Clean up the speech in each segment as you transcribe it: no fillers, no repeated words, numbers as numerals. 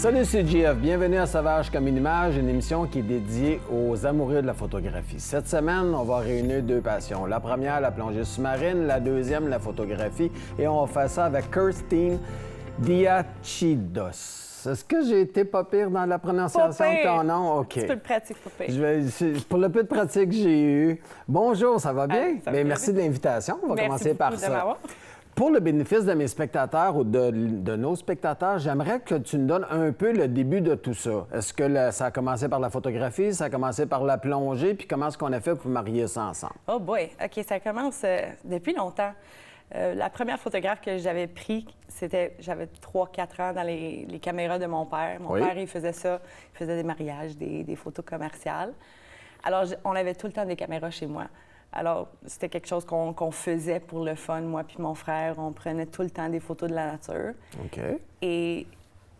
Salut, c'est JF. Bienvenue à Sauvage comme une image, une émission qui est dédiée aux amoureux de la photographie. Cette semaine, on va réunir deux passions. La première, la plongée sous-marine. La deuxième, la photographie. Et on va faire ça avec Kirstine Diachidos. Est-ce que j'ai été pas pire dans la prononciation de ton nom? OK. Un petit peu de pratique, pas pire. Pour le peu de pratique que j'ai eu. Bonjour, ça va bien? Ça va bien. Merci de l'invitation. On va commencer par ça. M'avoir. Pour le bénéfice de mes spectateurs ou de nos spectateurs, j'aimerais que tu nous donnes un peu le début de tout ça. Est-ce que ça a commencé par la photographie, ça a commencé par la plongée, puis comment est-ce qu'on a fait pour marier ça ensemble? Oh boy, OK, ça commence depuis longtemps. La première photographe que j'avais pris, j'avais 3-4 ans dans les caméras de mon père. Mon père, il faisait ça, il faisait des mariages, des photos commerciales. Alors, on avait tout le temps des caméras chez moi. Alors, c'était quelque chose qu'on faisait pour le fun, moi puis mon frère. On prenait tout le temps des photos de la nature. OK. Et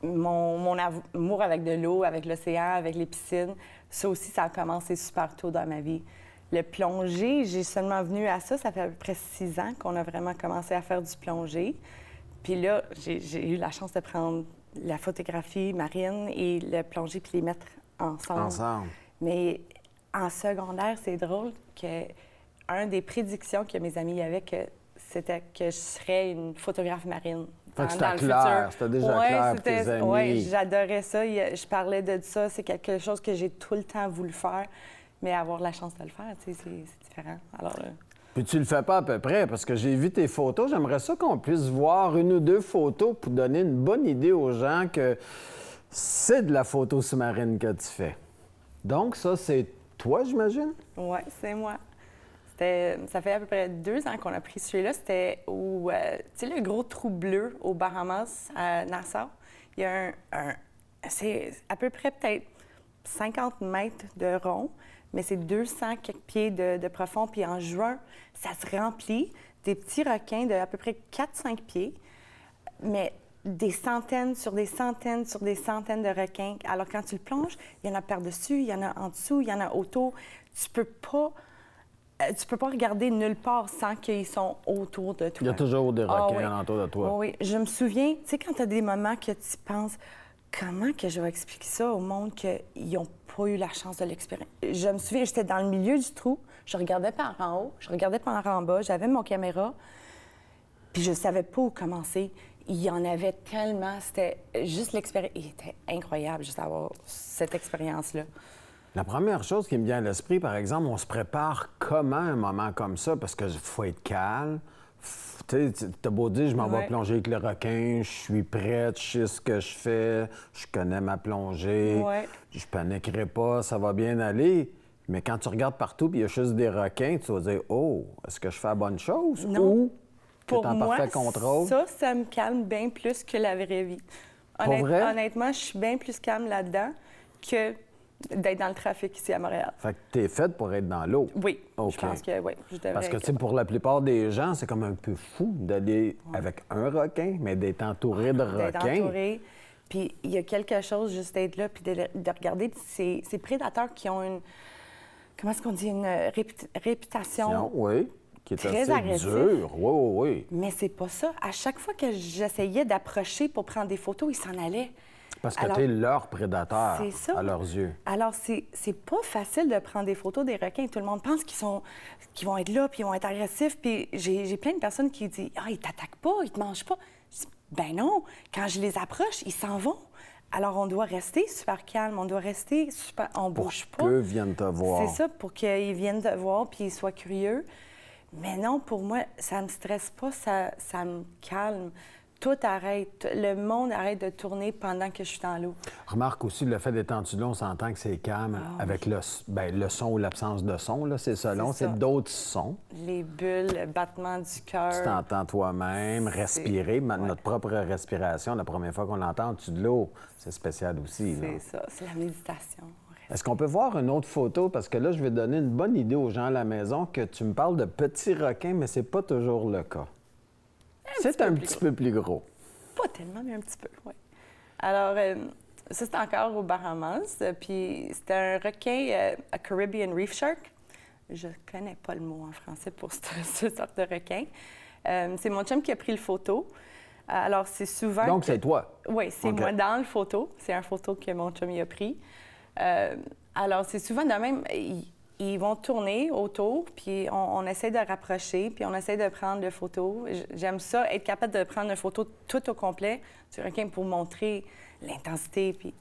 mon amour avec de l'eau, avec l'océan, avec les piscines, ça aussi, ça a commencé super tôt dans ma vie. Le plongée, j'ai seulement venu à ça. Ça fait à peu près 6 ans qu'on a vraiment commencé à faire du plongée. Puis là, j'ai eu la chance de prendre la photographie marine et le plongée puis les mettre ensemble. Mais en secondaire, c'est drôle que un des prédictions que mes amis avaient, c'était que je serais une photographe marine. Fait que c'était clair, c'était déjà clair pour tes amis. Oui, j'adorais ça. Je parlais de ça. C'est quelque chose que j'ai tout le temps voulu faire. Mais avoir la chance de le faire, tu sais, c'est différent. Alors, Puis tu le fais pas à peu près, parce que j'ai vu tes photos. J'aimerais ça qu'on puisse voir une ou deux photos pour donner une bonne idée aux gens que c'est de la photo sous-marine que tu fais. Donc ça, c'est toi, j'imagine? Oui, c'est moi. Ça fait à peu près 2 ans qu'on a pris celui-là. C'était au, tu sais, le gros trou bleu aux Bahamas, à Nassau. Il y a c'est à peu près peut-être 50 mètres de rond, mais c'est 200 quelques pieds de profond. Puis en juin, ça se remplit des petits requins de à peu près 4-5 pieds, mais des centaines sur des centaines sur des centaines de requins. Alors quand tu le plonges, il y en a par-dessus, il y en a en dessous, il y en a autour. Tu peux pas regarder nulle part sans qu'ils sont autour de toi. Il y a toujours des requins autour de toi. Oui. Je me souviens, tu sais, quand tu as des moments que tu penses, comment que je vais expliquer ça au monde qu'ils n'ont pas eu la chance de l'expérimenter? Je me souviens, j'étais dans le milieu du trou, je regardais par en haut, je regardais par en bas, j'avais mon caméra, puis je savais pas où commencer. Il y en avait tellement, c'était juste l'expérience. Il était incroyable juste d'avoir cette expérience-là. La première chose qui me vient à l'esprit, par exemple, on se prépare comment un moment comme ça? Parce qu'il faut être calme. Tu sais, t'as beau dire, je m'en vais plonger avec le requin, je suis prête, je sais ce que je fais, je connais ma plongée, je paniquerai pas, ça va bien aller. Mais quand tu regardes partout puis il y a juste des requins, tu vas dire, oh, est-ce que je fais la bonne chose? Non. Ou pour en moi, parfait contrôle? ça me calme bien plus que la vraie vie. Pour vrai? Honnêtement, je suis bien plus calme là-dedans que d'être dans le trafic ici à Montréal. Fait que t'es faite pour être dans l'eau? Oui, OK. je pense que oui. Je devrais Parce que, être tu sais, pour la plupart des gens, c'est comme un peu fou d'aller avec un requin, mais d'être entouré de requins. D'être entouré. Puis il y a quelque chose juste d'être là, puis de regarder. Puis ces prédateurs qui ont une... Comment est-ce qu'on dit? Une réputation... Oui, qui est très assez agressif. dure. Oui. Mais c'est pas ça. À chaque fois que j'essayais d'approcher pour prendre des photos, ils s'en allaient. Parce que t'es leur prédateur, c'est ça. à leurs yeux. Alors, c'est pas facile de prendre des photos des requins. Tout le monde pense qu'ils vont être là, puis ils vont être agressifs. Puis j'ai plein de personnes qui disent « Ah, ils t'attaquent pas, ils te mangent pas. » Je dis « Ben non, quand je les approche, ils s'en vont. » Alors, on doit rester super calme, on doit rester super... On bouge pas. Pour qu'eux viennent te voir. C'est ça, pour qu'ils viennent te voir, puis ils soient curieux. Mais non, pour moi, ça me stresse pas, ça me calme. Tout arrête. Le monde arrête de tourner pendant que je suis dans l'eau. Remarque aussi, le fait d'être en dessous de l'eau, on s'entend que c'est calme avec le son ou l'absence de son. Là, c'est selon, c'est d'autres sons. Les bulles, le battement du cœur. Tu t'entends toi-même respirer. Notre propre respiration, la première fois qu'on l'entend en dessous de l'eau, c'est spécial aussi. C'est ça, c'est la méditation. Est-ce qu'on peut voir une autre photo? Parce que là, je vais donner une bonne idée aux gens à la maison que tu me parles de petits requins, mais c'est pas toujours le cas. C'est un petit peu plus gros. Pas tellement, mais un petit peu, oui. Alors, ça, c'est encore aux Bahamas. Puis, c'était un requin, un Caribbean Reef Shark. Je connais pas le mot en français pour cette sorte de requin. C'est mon chum qui a pris le photo. Alors, c'est souvent... Donc, c'est toi? Oui, c'est moi dans le photo. C'est un photo que mon chum y a pris. Alors, c'est souvent de même... Ils vont tourner autour, puis on essaie de rapprocher, puis on essaie de prendre des photos. J'aime ça, être capable de prendre une photo tout au complet du requin pour montrer l'intensité. Puis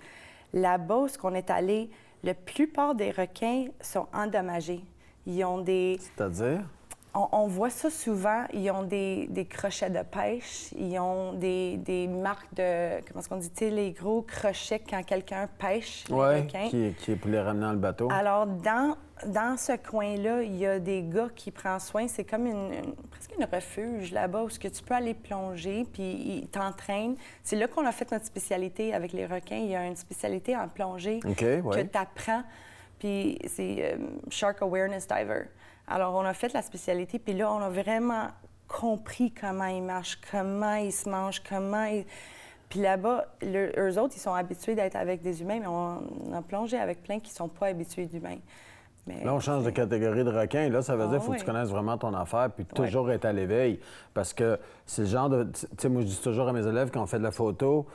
là-bas, où qu'on est allé, la plupart des requins sont endommagés. Ils ont des... C'est-à-dire? On voit ça souvent. Ils ont des crochets de pêche. Ils ont des marques de... Comment est-ce qu'on dit? Tu sais, les gros crochets quand quelqu'un pêche les requins. Oui, qui est pour les ramener dans le bateau. Alors, dans ce coin-là, il y a des gars qui prennent soin. C'est comme presque une refuge là-bas où tu peux aller plonger, puis ils t'entraînent. C'est là qu'on a fait notre spécialité avec les requins. Il y a une spécialité en plongée que tu apprends. Puis c'est Shark Awareness Diver. Alors, on a fait la spécialité, puis là, on a vraiment compris comment ils marchent, comment ils se mangent, Puis là-bas, eux autres, ils sont habitués d'être avec des humains, mais on a plongé avec plein qui ne sont pas habitués d'humains. Mais là, on change de catégorie de requin. Là, ça veut dire qu'il faut que tu connaisses vraiment ton affaire puis toujours être à l'éveil. Parce que c'est le genre de... Tu sais, moi, je dis toujours à mes élèves, quand on fait de la photo,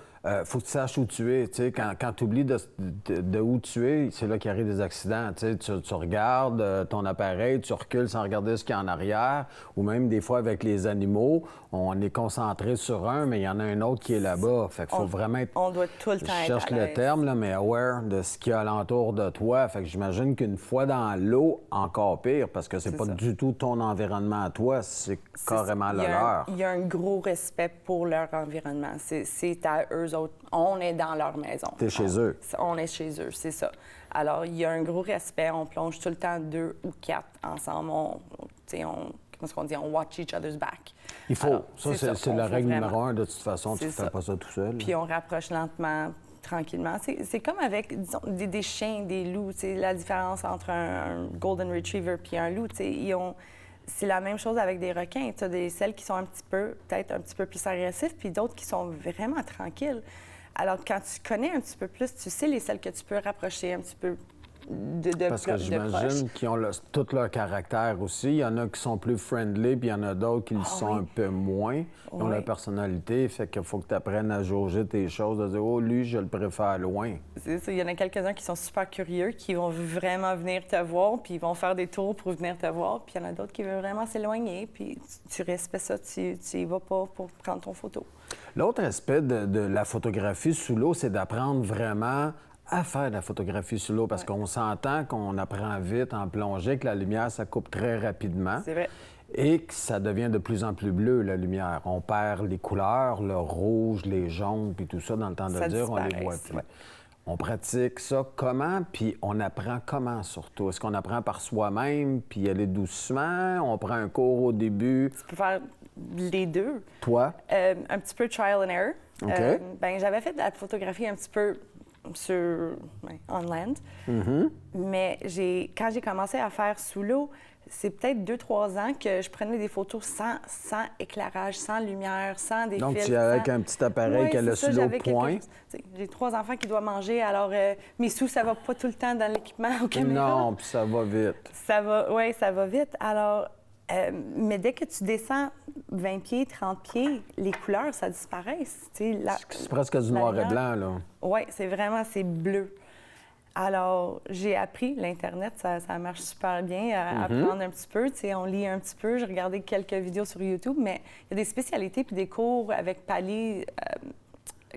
faut que tu saches où tu es. Tu sais, quand tu oublies de où tu es, c'est là qu'il arrive des accidents. Tu sais, tu regardes ton appareil, tu recules sans regarder ce qu'il y a en arrière. Ou même, des fois, avec les animaux, on est concentré sur un, mais il y en a un autre qui est là-bas. Fait qu'il faut vraiment être... On doit tout le temps être Je cherche le terme, là, mais aware de ce qu'il y a alentour de toi. Fait que j'imagine qu'une fois dans l'eau, encore pire, parce que c'est pas du tout ton environnement à toi, c'est carrément le leur. Il y a un gros respect pour leur environnement. C'est à eux autres. On est dans leur maison. T'es chez eux. On est chez eux, c'est ça. Alors, il y a un gros respect. On plonge tout le temps 2 ou 4 ensemble. Comment est-ce qu'on dit? On watch each other's back. Il faut. Alors, c'est la règle numéro 1. De toute façon, tu ne fais pas ça tout seul. Puis on rapproche lentement, tranquillement. C'est comme avec, disons, des chiens, des loups. La différence entre un Golden Retriever puis un loup, c'est la même chose avec des requins. Tu as celles qui sont peut-être un petit peu plus agressives, puis d'autres qui sont vraiment tranquilles. Alors, quand tu connais un petit peu plus, tu sais les celles que tu peux rapprocher un petit peu Parce que j'imagine qu'ils ont tout leur caractère aussi. Il y en a qui sont plus friendly, puis il y en a d'autres qui le sont un peu moins. Ils ont leur personnalité, fait qu'il faut que tu apprennes à jauger tes choses, de dire « Oh, lui, je le préfère loin ». C'est ça. Il y en a quelques-uns qui sont super curieux, qui vont vraiment venir te voir, puis ils vont faire des tours pour venir te voir. Puis il y en a d'autres qui veulent vraiment s'éloigner, puis tu respectes ça, tu y vas pas pour prendre ton photo. L'autre aspect de la photographie sous l'eau, c'est d'apprendre vraiment à faire de la photographie sous l'eau, parce qu'on s'entend qu'on apprend vite en plongée, que la lumière, ça coupe très rapidement. C'est vrai. Et que ça devient de plus en plus bleu, la lumière. On perd les couleurs, le rouge, les jaunes, puis tout ça, dans le temps de dire, on les voit plus. Ouais. On pratique ça comment, puis on apprend comment surtout? Est-ce qu'on apprend par soi-même, puis y aller doucement? On prend un cours au début? Tu peux faire les deux. Toi? Un petit peu trial and error. OK. J'avais fait de la photographie un petit peu on land. Mais quand j'ai commencé à faire sous l'eau, c'est peut-être 2-3 ans que je prenais des photos sans éclairage, sans lumière, sans des Donc, fils. tu avec un petit appareil qu'elle a sous l'eau point. J'ai 3 enfants qui doivent manger, alors mes sous, ça va pas tout le temps dans l'équipement aux caméras. Non, puis ça va vite. Ça va vite. Alors, mais dès que tu descends 20 pieds, 30 pieds, les couleurs, ça disparaît. C'est presque du noir et blanc, là. Oui, c'est bleu. Alors, j'ai appris, l'Internet, ça marche super bien à apprendre un petit peu. On lit un petit peu, j'ai regardé quelques vidéos sur YouTube, mais il y a des spécialités puis des cours avec Pali,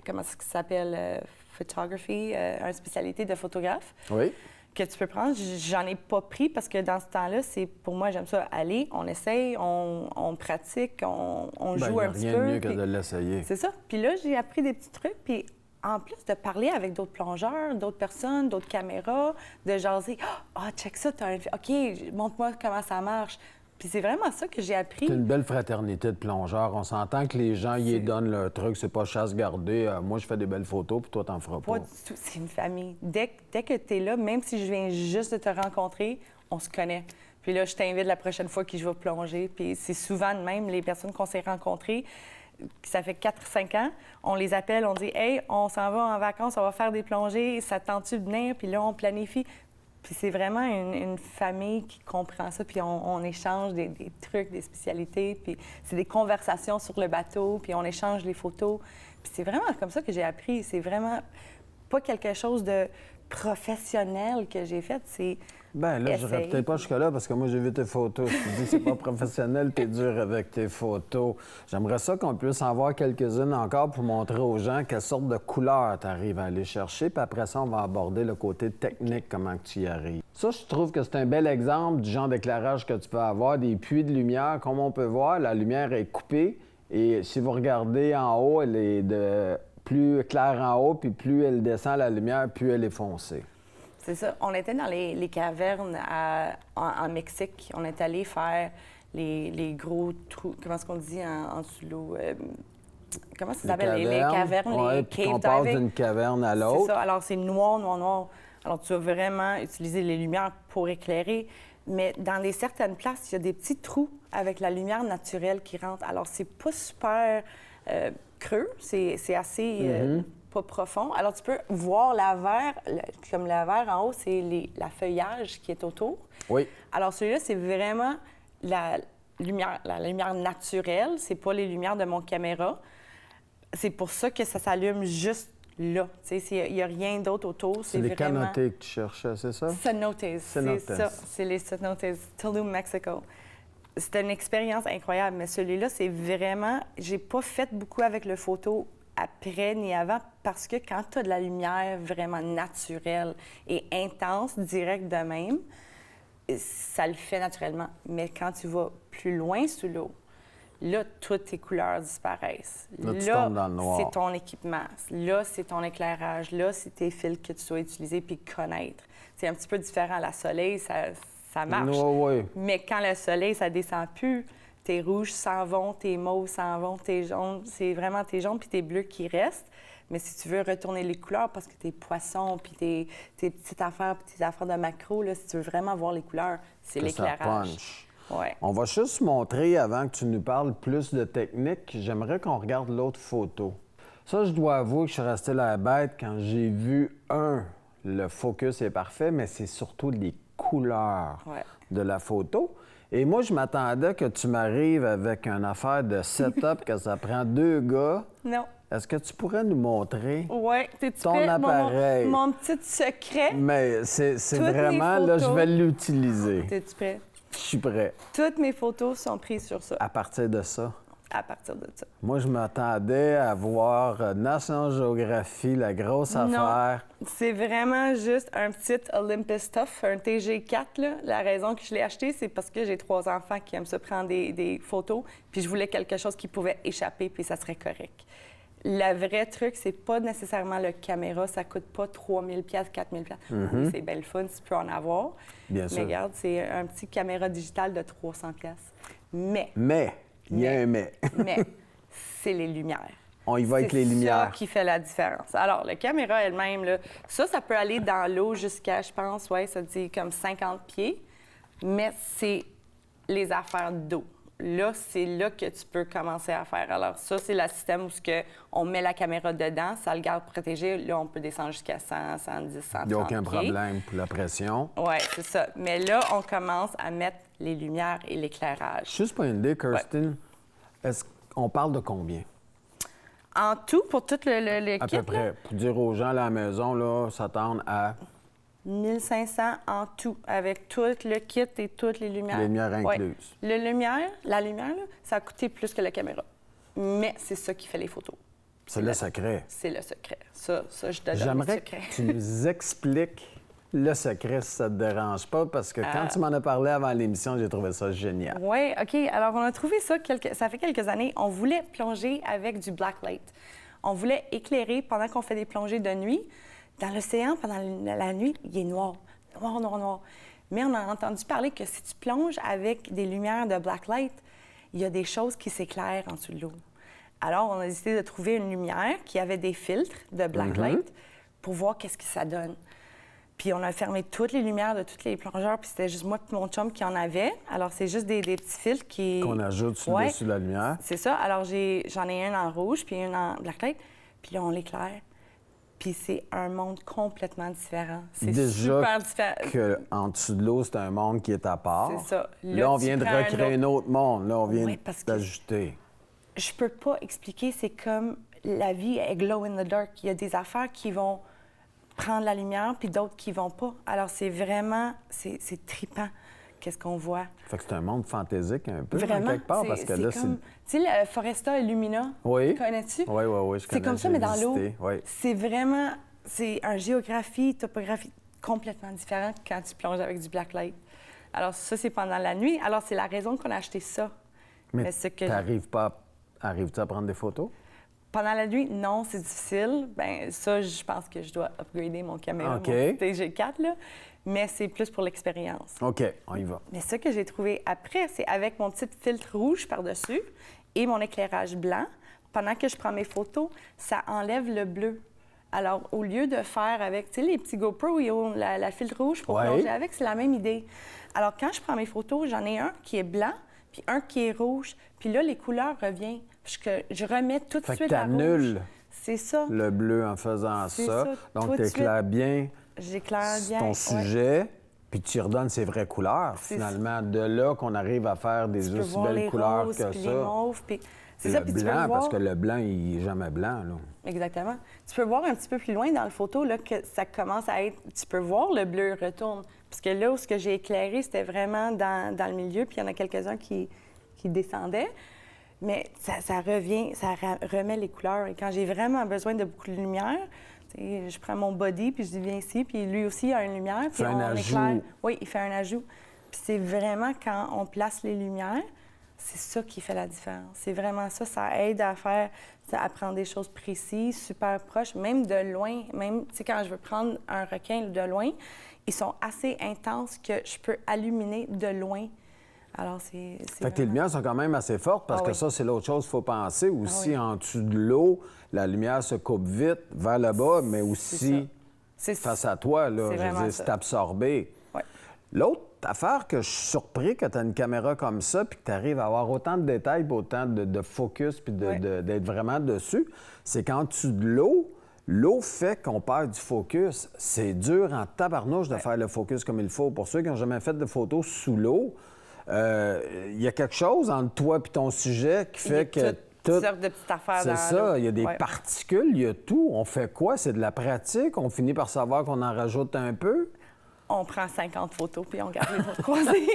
comment est-ce que ça s'appelle? Photography, une spécialité de photographe. Oui. Que tu peux prendre. J'en ai pas pris parce que dans ce temps-là, pour moi, j'aime ça aller, on essaye, on pratique, on joue un petit peu. Rien de mieux que de l'essayer. C'est ça. Puis là, j'ai appris des petits trucs, puis en plus de parler avec d'autres plongeurs, d'autres personnes, d'autres caméras, de jaser. Ah, check ça, t'as un... OK, montre-moi comment ça marche. Puis c'est vraiment ça que j'ai appris. C'est une belle fraternité de plongeurs. On s'entend que les gens y donnent leur truc. C'est pas chasse gardée. Moi, je fais des belles photos, puis toi, t'en feras pas. Pas du tout. C'est une famille. Dès que t'es là, même si je viens juste de te rencontrer, on se connaît. Puis là, je t'invite la prochaine fois que je vais plonger. Puis c'est souvent de même, les personnes qu'on s'est rencontrées, ça fait 4-5 ans, on les appelle, on dit « Hey, on s'en va en vacances, on va faire des plongées, ça te tente-tu de venir? » Puis là, on planifie. Puis c'est vraiment une famille qui comprend ça, puis on échange des trucs, des spécialités, puis c'est des conversations sur le bateau, puis on échange les photos. Puis c'est vraiment comme ça que j'ai appris. C'est vraiment pas quelque chose de professionnel que j'ai fait, c'est Ben là, je n'irais peut-être pas jusque-là parce que moi, j'ai vu tes photos. Tu dis que c'est pas professionnel, t'es dur avec tes photos. J'aimerais ça qu'on puisse en voir quelques-unes encore pour montrer aux gens quelle sorte de couleurs tu arrives à aller chercher. Puis après ça, on va aborder le côté technique, comment que tu y arrives. Ça, je trouve que c'est un bel exemple du genre d'éclairage que tu peux avoir, des puits de lumière. Comme on peut voir, la lumière est coupée. Et si vous regardez en haut, elle est de plus claire en haut, puis plus elle descend la lumière, plus elle est foncée. C'est ça. On était dans les cavernes en Mexique. On est allé faire les gros trous. Comment est-ce qu'on dit en dessous de l'eau? Comment ça s'appelle? Les cavernes, ouais, les puis cave qu'on passe diving. d'une caverne à l'autre. C'est ça. Alors, c'est noir, noir, noir. Alors, tu vas vraiment utiliser les lumières pour éclairer. Mais dans certaines places, il y a des petits trous avec la lumière naturelle qui rentre. Alors, c'est pas super creux. C'est assez... pas profond. Alors, tu peux voir comme la verre en haut, c'est la feuillage qui est autour. Oui. Alors, celui-là, c'est vraiment la lumière naturelle. C'est pas les lumières de mon caméra. C'est pour ça que ça s'allume juste là. Il n'y a rien d'autre autour. C'est les vraiment... cenotes que tu cherchais, c'est ça? Cenotes, c'est ça. C'est les cenotes. Tulum, Mexico. C'était une expérience incroyable, mais celui-là, c'est vraiment... J'ai pas fait beaucoup avec le photo après ni avant, parce que quand tu as de la lumière vraiment naturelle et intense, directe de même, ça le fait naturellement. Mais quand tu vas plus loin sous l'eau, là, toutes tes couleurs disparaissent. Là, tu tombes dans le noir. C'est ton équipement. Là, c'est ton éclairage. Là, c'est tes fils que tu dois utiliser puis connaître. C'est un petit peu différent. La soleil, ça marche. Oui. Mais quand le soleil, ça descend plus, tes rouges s'en vont, tes mauves s'en vont, tes jaunes, c'est vraiment tes jaunes puis tes bleus qui restent. Mais si tu veux retourner les couleurs, parce que tes poissons puis tes petites affaires puis tes affaires de macro, là, si tu veux vraiment voir les couleurs, c'est l'éclairage. Ouais. On va juste montrer, avant que tu nous parles plus de technique, j'aimerais qu'on regarde l'autre photo. Ça, je dois avouer que je suis resté la bête quand j'ai vu, le focus est parfait, mais c'est surtout les couleurs de la photo. Et moi, je m'attendais que tu m'arrives avec une affaire de setup, que ça prend 2 gars. Non. Est-ce que tu pourrais nous montrer ton appareil? Mon petit secret. Mais c'est vraiment, là, je vais l'utiliser. T'es-tu prêt? Je suis prêt. Toutes mes photos sont prises sur ça. À partir de ça? À partir de ça. Moi, je m'attendais à voir National Geographic, la grosse affaire. C'est vraiment juste un petit Olympus Stuff, un TG4. Là. La raison que je l'ai acheté, c'est parce que j'ai 3 enfants qui aiment se prendre des photos, puis je voulais quelque chose qui pouvait échapper, puis ça serait correct. Le vrai truc, c'est pas nécessairement le caméra. Ça coûte pas 3 000 $, 4 000 $. Oui, c'est bien le fun si tu peux en avoir. Bien sûr. Mais regarde, c'est un petit caméra digitale de 300 $. Mais, il y a un mais. mais, c'est les lumières. On y va avec les lumières. C'est ça qui fait la différence. Alors, la caméra elle-même, là, ça peut aller dans l'eau jusqu'à, je pense, ça dit comme 50 pieds. Mais c'est les affaires d'eau. Là, c'est là que tu peux commencer à faire. Alors, ça, c'est le système où on met la caméra dedans, ça le garde protégé. Là, on peut descendre jusqu'à 100, 110, 130 Il n'y a aucun pieds. problème pour la pression. Oui, c'est ça. Mais là, on commence à mettre les lumières et l'éclairage. Juste pour une idée, Kirsten, est-ce qu'on parle de combien? En tout, pour tout le à kit, peu près. là, Pour dire aux gens à la maison, là, s'attendre à... 1500 en tout, avec tout le kit et toutes les lumières. Les lumières Ouais. incluses. La lumière, là, ça a coûté plus que la caméra. Mais c'est ça qui fait les photos. C'est le secret. C'est le secret. Ça, je te donne le J'aimerais secret. que tu nous expliques le secret, si ça te dérange pas, parce que quand tu m'en as parlé avant l'émission, j'ai trouvé ça génial. Oui, OK. Alors, on a trouvé ça, ça fait quelques années. On voulait plonger avec du blacklight. On voulait éclairer pendant qu'on fait des plongées de nuit. Dans l'océan, pendant la nuit, il est noir. Noir, noir, noir. Mais on a entendu parler que si tu plonges avec des lumières de blacklight, il y a des choses qui s'éclairent en dessous de l'eau. Alors, on a décidé de trouver une lumière qui avait des filtres de blacklight pour voir qu'est-ce que ça donne. Puis on a fermé toutes les lumières de tous les plongeurs, puis c'était juste moi et mon chum qui en avait. Alors, c'est juste des petits filtres qui... Qu'on ajoute sur le dessus de la lumière. C'est ça. Alors, j'en ai un en rouge, puis un en blacklight, puis là, on l'éclaire. Puis c'est un monde complètement différent. C'est Déjà super différent. qu'en dessous de l'eau, c'est un monde qui est à part. C'est ça. Là, on vient de recréer un autre monde. Là, on vient d'ajouter. Je peux pas expliquer. C'est comme la vie est glow in the dark. Il y a des affaires qui vont prendre la lumière, puis d'autres qui vont pas. Alors, c'est vraiment... C'est trippant, qu'est-ce qu'on voit. Fait que c'est un monde fantaisique un peu, vraiment, quelque part, parce que là, c'est... Tu sais, le Foresta Illumina, oui. Connais-tu? Oui, je connais. C'est comme ça, mais dans l'eau. Oui. C'est vraiment... C'est une géographie, topographie complètement différente quand tu plonges avec du blacklight. Alors, ça, c'est pendant la nuit. Alors, c'est la raison qu'on a acheté ça. Mais arrives-tu à prendre des photos? Pendant la nuit, non, c'est difficile. Bien, ça, je pense que je dois upgrader mon caméra, OK. mon TG4, là. Mais c'est plus pour l'expérience. OK, on y va. Mais ce que j'ai trouvé après, c'est avec mon petit filtre rouge par-dessus et mon éclairage blanc. Pendant que je prends mes photos, ça enlève le bleu. Alors, au lieu de faire avec, tu sais, les petits GoPro où ils ont la filtre rouge pour plonger avec, c'est la même idée. Alors, quand je prends mes photos, j'en ai un qui est blanc, puis un qui est rouge. Puis là, les couleurs reviennent. Je remets tout de suite la rouge. C'est ça. Le bleu en faisant ça. Donc, tu éclaires bien ton sujet, puis tu redonnes ses vraies couleurs, finalement. De là qu'on arrive à faire des aussi belles couleurs roses, que puis ça. Les mauves, puis... C'est ça, blanc, parce que le blanc, il n'est jamais blanc, là. Exactement. Tu peux voir un petit peu plus loin dans la photo, là, que ça commence à être... Tu peux voir le bleu retourne. Parce que là où ce que j'ai éclairé, c'était vraiment dans le milieu, puis il y en a quelques-uns qui descendaient. Mais ça revient, ça remet les couleurs. Et quand j'ai vraiment besoin de beaucoup de lumière, je prends mon body, puis je dis viens ici, puis lui aussi a une lumière, puis on éclaire. Oui, il fait un ajout. Puis c'est vraiment quand on place les lumières, c'est ça qui fait la différence. C'est vraiment ça. Ça aide à prendre des choses précises, super proches, même de loin. Même, tu sais, quand je veux prendre un requin de loin, ils sont assez intenses que je peux illuminer de loin. Alors, c'est fait que tes lumières sont quand même assez fortes, parce que ça, c'est l'autre chose qu'il faut penser. Aussi, en dessous de l'eau, la lumière se coupe vite vers le bas, mais aussi face à toi, là. Je veux dire, c'est absorbé. Ouais. L'autre affaire que je suis surpris que tu as une caméra comme ça, puis que tu arrives à avoir autant de détails, puis autant de focus, puis d'être vraiment dessus, c'est qu'en dessous de l'eau fait qu'on perd du focus. C'est dur en tabarnouche de faire le focus comme il faut. Pour ceux qui n'ont jamais fait de photos sous l'eau, il y a quelque chose entre toi et ton sujet qui fait que toutes sortes de petites affaires dans l'eau. C'est ça, il y a des particules, il y a tout. On fait quoi? C'est de la pratique? On finit par savoir qu'on en rajoute un peu? On prend 50 photos, puis on garde les photos croisées.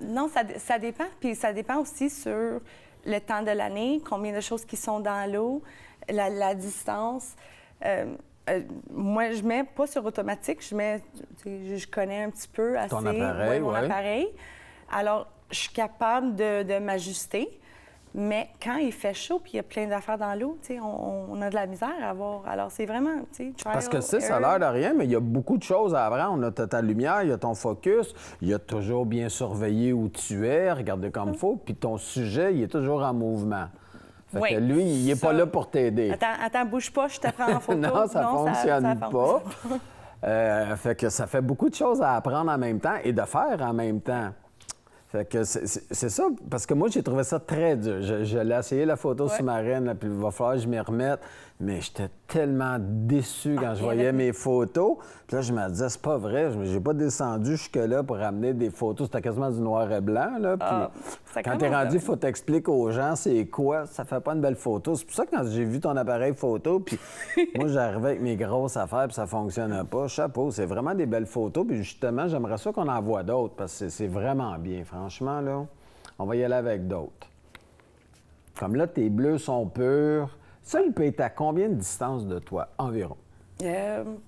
Non, ça dépend. Puis ça dépend aussi sur le temps de l'année, combien de choses qui sont dans l'eau, la distance. Moi, je mets pas sur automatique, je connais un petit peu assez ton appareil, mon appareil. Alors, je suis capable de m'ajuster. Mais quand il fait chaud puis il y a plein d'affaires dans l'eau, on a de la misère à voir. Alors, c'est vraiment, parce que ça a l'air de rien, mais il y a beaucoup de choses à apprendre. Tu as ta lumière, il y a ton focus, il y a toujours bien surveillé où tu es, regarder comme il faut, puis ton sujet, il est toujours en mouvement. Fait que lui, il n'est pas là pour t'aider. Attends, bouge pas, je te prends en photo. Non, ça ne fonctionne pas. Fait que ça fait beaucoup de choses à apprendre en même temps et de faire en même temps. Fait que c'est ça, parce que moi, j'ai trouvé ça très dur. Je l'ai essayé, la photo sous-marine, là, puis il va falloir que je m'y remette. Mais j'étais tellement déçu quand je voyais mes photos. Puis là, je me disais, c'est pas vrai, j'ai pas descendu jusque-là pour amener des photos. C'était quasiment du noir et blanc, là. Puis quand t'es rendu, il faut t'expliquer aux gens c'est quoi. Ça fait pas une belle photo. C'est pour ça que quand j'ai vu ton appareil photo, puis moi, j'arrivais avec mes grosses affaires, puis ça fonctionnait pas. Chapeau, c'est vraiment des belles photos. Puis justement, j'aimerais ça qu'on en voit d'autres, parce que c'est vraiment bien. Franchement, là, on va y aller avec d'autres. Comme là, tes bleus sont purs. Ça, il peut être à combien de distance de toi, environ?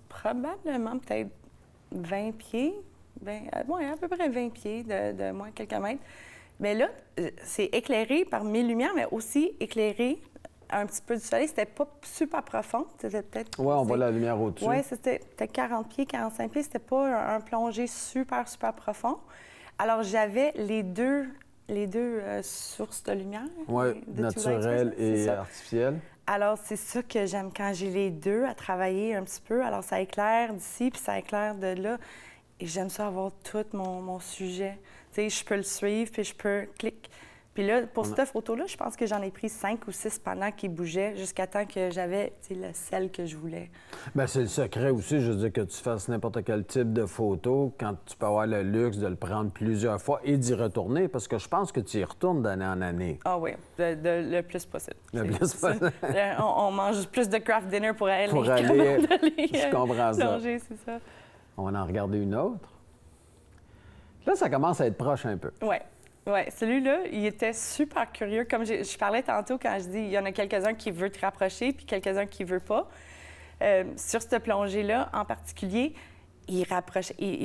Probablement peut-être 20 pieds. À peu près 20 pieds de moi, quelques mètres. Mais là, c'est éclairé par mes lumières, mais aussi éclairé un petit peu du soleil. C'était pas super profond. C'était peut-être... Oui, on voit la lumière au-dessus. Oui, c'était peut-être 40 pieds, 45 pieds. C'était pas un plongée super, super profond. Alors, j'avais les deux sources de lumière. Oui, naturelle et artificielle. Alors, c'est ça que j'aime quand j'ai les deux à travailler un petit peu. Alors, ça éclaire d'ici, puis ça éclaire de là. Et j'aime ça avoir tout mon sujet. Tu sais, je peux le suivre, puis je peux Puis là, pour cette photo-là, je pense que j'en ai pris 5 ou 6 pendant qu'il bougeait, jusqu'à temps que j'avais le sel que je voulais. Bien, c'est le secret aussi, je veux dire, que tu fasses n'importe quel type de photo, quand tu peux avoir le luxe de le prendre plusieurs fois et d'y retourner, parce que je pense que tu y retournes d'année en année. Ah oui, le plus possible. Le plus possible. On mange plus de craft dinner pour aller, je comprends ça. Plonger, c'est ça. On va en regarder une autre. Là, ça commence à être proche un peu. Oui. Oui, celui-là, il était super curieux. Comme je parlais tantôt quand je dis il y en a quelques-uns qui veulent te rapprocher puis quelques-uns qui ne veulent pas. Sur cette plongée-là, en particulier, il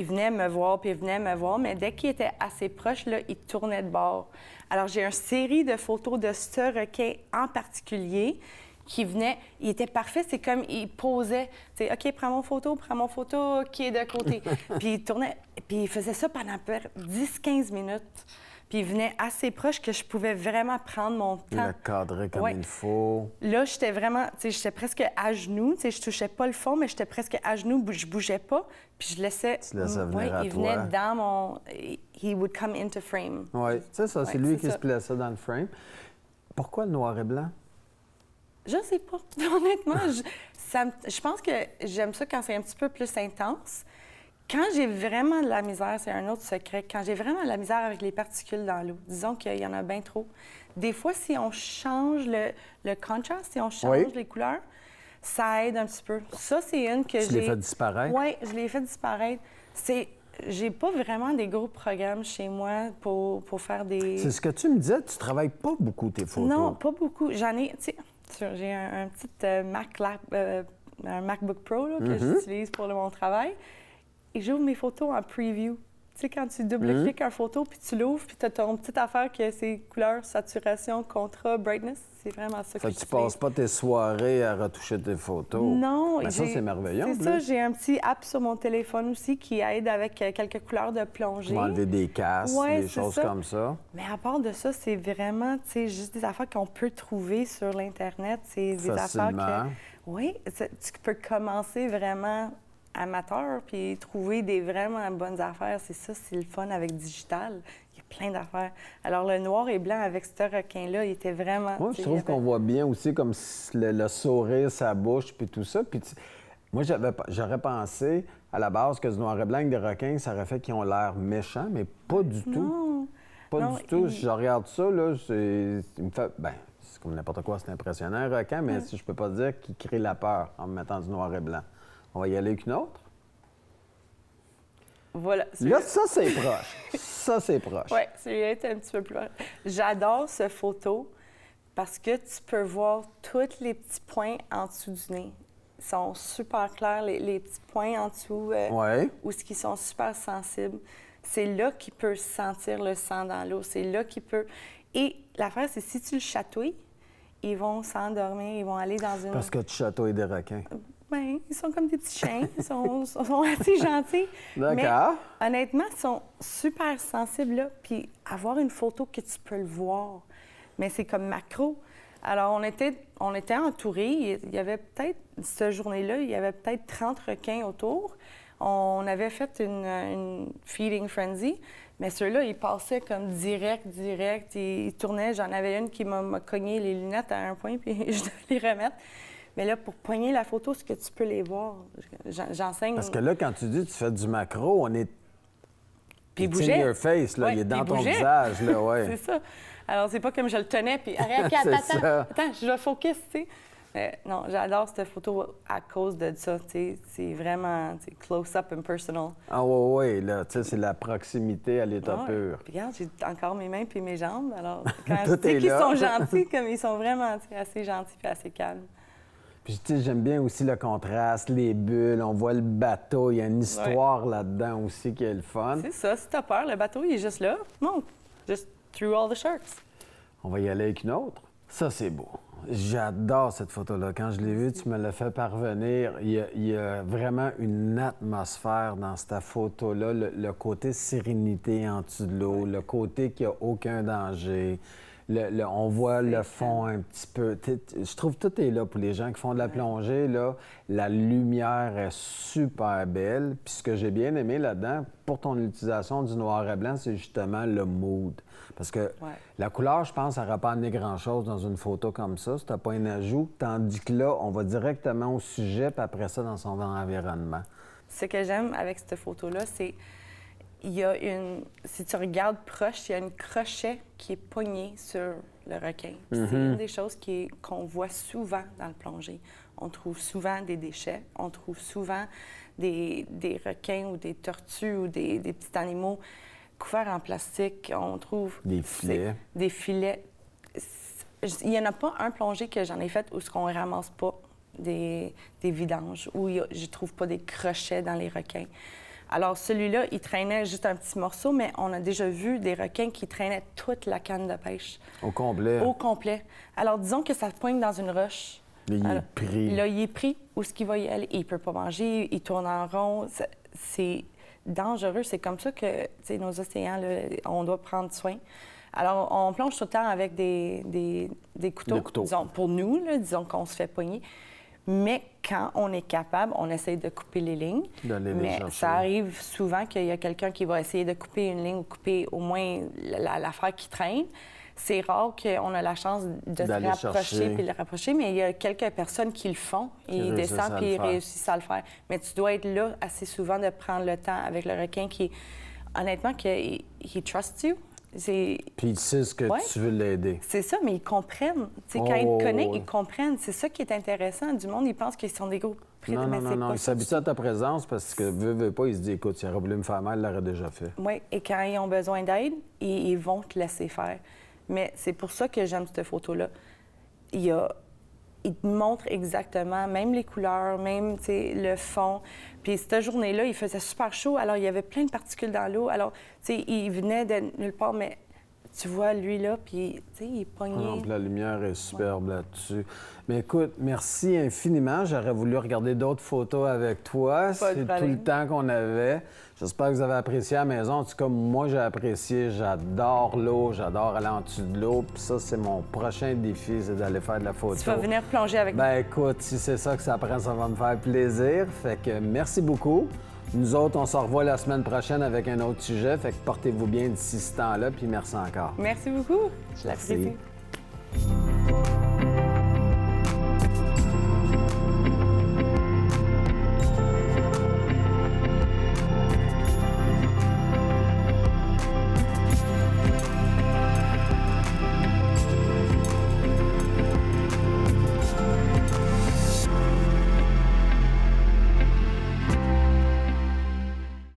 venait me voir, puis il venait me voir, mais dès qu'il était assez proche, là, il tournait de bord. Alors, j'ai une série de photos de ce requin en particulier qui venait, il était parfait, c'est comme il posait, tu sais, OK, prends mon photo, qui est de côté. Puis il tournait, puis il faisait ça pendant 10-15 minutes. Puis il venait assez proche que je pouvais vraiment prendre mon temps. Le cadrer comme il faut. Là, j'étais vraiment, tu sais, j'étais presque à genoux, tu sais, je touchais pas le fond, mais j'étais presque à genoux, je bougeais pas, puis je laissais... Tu laissais venir à il toi. venait dans mon... He would come into frame. Oui, c'est ça, c'est lui qui se plaçait dans le frame. Pourquoi le noir et blanc? Je sais pas. Honnêtement, je pense que j'aime ça quand c'est un petit peu plus intense. Quand j'ai vraiment de la misère, c'est un autre secret, quand j'ai vraiment de la misère avec les particules dans l'eau, disons qu'il y en a bien trop, des fois, si on change le contraste, si on change les couleurs, ça aide un petit peu. Ça, c'est une que j'ai... Tu l'as fait disparaître? Oui, je l'ai fait disparaître. J'ai pas vraiment des gros programmes chez moi pour faire des... C'est ce que tu me disais, tu travailles pas beaucoup tes photos. Non, pas beaucoup. J'en ai... Tu sais, j'ai un petit un MacBook Pro là, que j'utilise pour mon travail. Et j'ouvre mes photos en preview. Tu sais, quand tu double-cliques une photo, puis tu l'ouvres, puis tu as ton petite affaire que c'est couleur, saturation, contrat, brightness. C'est vraiment ça que tu passes pas tes soirées à retoucher tes photos. Non. Ben ça, c'est merveilleux. C'est ça, j'ai un petit app sur mon téléphone aussi qui aide avec quelques couleurs de plongée. Pour enlever des casses, des choses comme ça. Mais à part de ça, c'est vraiment, tu sais, juste des affaires qu'on peut trouver sur l'Internet. C'est des affaires que... Oui, tu peux commencer vraiment amateur, puis trouver des vraiment bonnes affaires. C'est ça, c'est le fun avec digital. Il y a plein d'affaires. Alors, le noir et blanc avec ce requin-là, il était vraiment... Moi, je trouve qu'on voit bien aussi comme le sourire, sa bouche, puis tout ça. Puis moi, j'aurais pensé, à la base, que ce noir et blanc avec des requins, ça aurait fait qu'ils ont l'air méchants, mais pas du tout. Pas du tout. Si je regarde ça, là, il me fait... Bien, c'est comme n'importe quoi, c'est impressionnant, un requin, mais je peux pas dire qu'il crée la peur en me mettant du noir et blanc. On va y aller avec une autre. Voilà. Là, ça, c'est proche. Ça, c'est proche. Oui, celui-là est un petit peu plus proche. J'adore cette photo parce que tu peux voir tous les petits points en dessous du nez. Ils sont super clairs, les petits points en dessous, où ils sont super sensibles. C'est là qu'il peut sentir le sang dans l'eau. C'est là qu'il peut... Et l'affaire, c'est si tu le chatouilles, ils vont s'endormir, ils vont aller dans une... Parce que tu chatouilles des requins. Bien, ils sont comme des petits chiens. Ils sont assez gentils. D'accord. Mais honnêtement, ils sont super sensibles, là. Puis avoir une photo que tu peux le voir. Mais c'est comme macro. Alors, on était entourés. Il y avait peut-être, cette journée-là, il y avait peut-être 30 requins autour. On avait fait une feeding frenzy. Mais ceux-là, ils passaient comme direct. Ils tournaient. J'en avais une qui m'a cogné les lunettes à un point, puis je devais les remettre. Mais là, pour poigner la photo, est-ce que tu peux les voir? J'enseigne... Parce que là, quand tu dis que tu fais du macro, on est... Puis il bougeait. Your face, là. Il est dans ton visage, là, ouais. C'est ça. Alors, c'est pas comme je le tenais, puis arrête, attends, je vais focus, tu sais. Non, j'adore cette photo à cause de ça, tu sais. C'est vraiment close-up and personal. Ah oui, là, tu sais, c'est la proximité à l'état pur. Puis regarde, j'ai encore mes mains puis mes jambes. Alors, quand je dis qu'ils sont gentils, comme ils sont vraiment assez gentils puis assez calmes. Puis, tu sais, j'aime bien aussi le contraste, les bulles, on voit le bateau, il y a une histoire là-dedans aussi qui est le fun. C'est ça, si t'as peur, le bateau, il est juste là. Monte, just through all the sharks. On va y aller avec une autre. Ça, c'est beau. J'adore cette photo-là. Quand je l'ai vue, tu me l'as fait parvenir. Il y a vraiment une atmosphère dans cette photo-là, le côté sérénité en dessous de l'eau, le côté qu'il n'y a aucun danger. on voit le fond un petit peu. Je trouve que tout est là pour les gens qui font de la plongée. Là, la lumière est super belle. Puis ce que j'ai bien aimé là-dedans, pour ton utilisation du noir et blanc, c'est justement le mood. Parce que la couleur, je pense, ça n'aurait pas amené grand-chose dans une photo comme ça. C'était pas un ajout. Tandis que là, on va directement au sujet, puis après ça, dans son environnement. Ce que j'aime avec cette photo-là, c'est il y a si tu regardes proche, il y a une crochet qui est pognée sur le requin. C'est une des choses qu'on voit souvent dans le plongée. On trouve souvent des déchets, on trouve souvent des requins ou des tortues ou des petits animaux couverts en plastique. On trouve des filets. Des filets. Il n'y en a pas un plongée que j'en ai fait où on ne ramasse pas des vidanges, où je ne trouve pas des crochets dans les requins. Alors, celui-là, il traînait juste un petit morceau, mais on a déjà vu des requins qui traînaient toute la canne de pêche. Au complet. Au complet. Alors, disons que ça pointe dans une roche. Là, il est pris. Là, il est pris. Où est-ce qu'il va y aller? Il ne peut pas manger, il tourne en rond. C'est dangereux. C'est comme ça que, tu sais, nos océans, là, on doit prendre soin. Alors, on plonge tout le temps avec des couteaux. Disons, pour nous, là, disons qu'on se fait pogner. Mais quand on est capable, on essaie de couper les lignes. Mais ça arrive souvent qu'il y a quelqu'un qui va essayer de couper une ligne ou couper au moins l'affaire qui traîne. C'est rare qu'on a la chance de se rapprocher puis de le rapprocher, mais il y a quelques personnes qui le font. Ils descendent puis ils réussissent à le faire. Mais tu dois être là assez souvent de prendre le temps avec le requin qui, honnêtement, il trust you. Puis ils savent ce que tu veux l'aider. C'est ça, mais ils comprennent. Quand ils te connaissent, ils comprennent. C'est ça qui est intéressant. Du monde, ils pensent qu'ils sont des gros prédateurs. Non, ils s'habituent à ta présence parce que, veut pas, ils se disent, écoute, s'il aurait voulu me faire mal, il l'aurait déjà fait. Oui, et quand ils ont besoin d'aide, ils vont te laisser faire. Mais c'est pour ça que j'aime cette photo-là. Il te montre exactement, même les couleurs, même le fond. Puis cette journée-là, il faisait super chaud, alors il y avait plein de particules dans l'eau. Alors, il venait de nulle part, mais tu vois, lui, là, puis, il est pogné. La lumière est superbe là-dessus. Mais écoute, merci infiniment. J'aurais voulu regarder d'autres photos avec toi. C'est tout le temps qu'on avait. J'espère que vous avez apprécié à la maison. En tout cas, moi, j'ai apprécié. J'adore l'eau. J'adore aller en dessous de l'eau. Puis ça, c'est mon prochain défi, c'est d'aller faire de la photo. Tu vas venir plonger avec moi. Ben écoute, si c'est ça que ça prend, ça va me faire plaisir. Fait que merci beaucoup. Nous autres, on se revoit la semaine prochaine avec un autre sujet. Fait que portez-vous bien d'ici ce temps-là, puis merci encore. Merci beaucoup. Je l'apprécie.